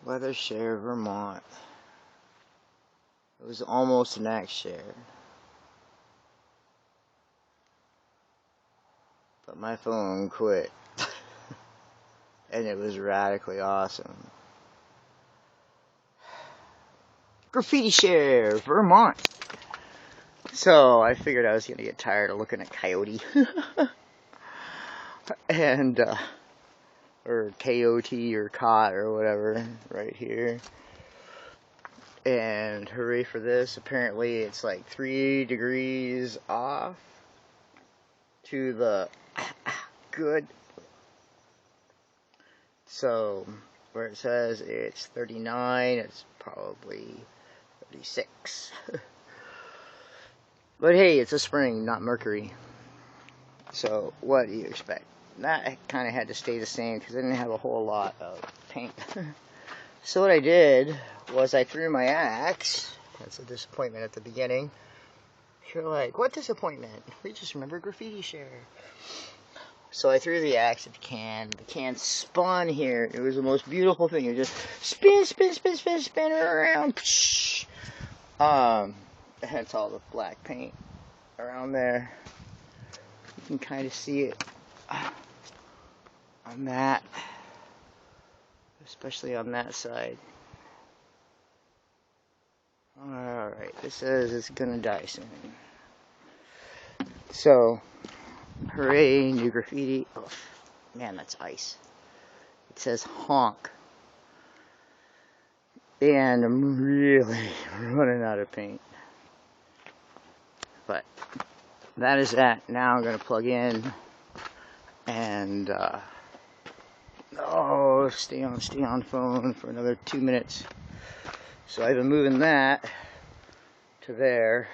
AxShare, Vermont. It was almost an AxShare, but my phone quit, and it was radically awesome. Graffiti Share, Vermont. So I figured I was gonna get tired of looking at Coyote, and or Coyote or Cot or whatever right here. And hooray for this. Apparently it's like 3 degrees off to the good. So where it says it's 39, it's probably 36. But hey, it's a spring, not Mercury. So what do you expect? That kind of had to stay the same because I didn't have a whole lot of paint. So what I did was I threw my axe. That's a disappointment at the beginning. You're like, what disappointment? We just remember Graffiti Share. So I threw the axe at the can. The can spun here. It was the most beautiful thing. It just spin around. Hence all the black paint around there. You can kind of see it on that, especially on that side. Alright, this says it's gonna die soon. So, hooray, new graffiti. Oh, man, that's ice. It says honk. And I'm really running out of paint. But that is that. Now I'm gonna plug in and stay on phone for another 2 minutes. So I've been moving that to there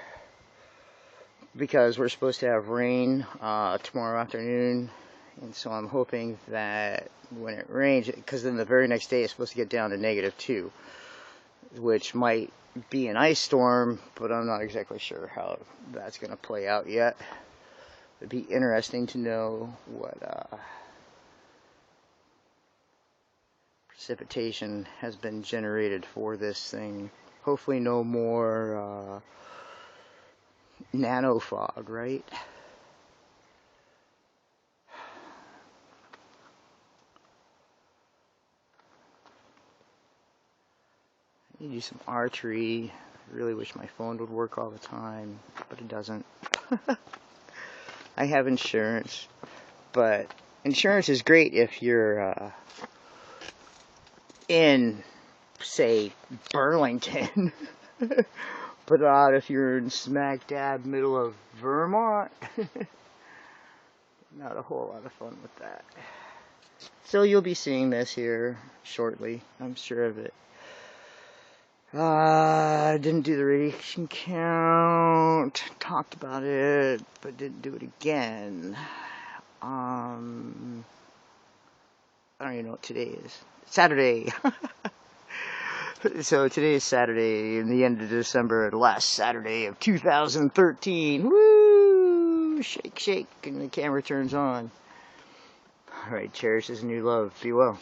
because we're supposed to have rain tomorrow afternoon, and so I'm hoping that when it rains, because then the very next day it's supposed to get down to -2, which might be an ice storm, but I'm not exactly sure how that's going to play out yet. It'd be interesting to know what precipitation has been generated for this thing. Hopefully no more nano fog, right? I need to do some archery. I really wish my phone would work all the time, but it doesn't. I have insurance, but insurance is great if you're in, say, Burlington, but not if you're in smack dab middle of Vermont. Not a whole lot of fun with that. So you'll be seeing this here shortly, I'm sure of it. I didn't do the radiation count, talked about it, but didn't do it again. I don't even know what today is. Saturday. So today is Saturday, in the end of December, the last Saturday of 2013. Woo! Shake, shake, and the camera turns on. Alright, cherish this new love. Be well.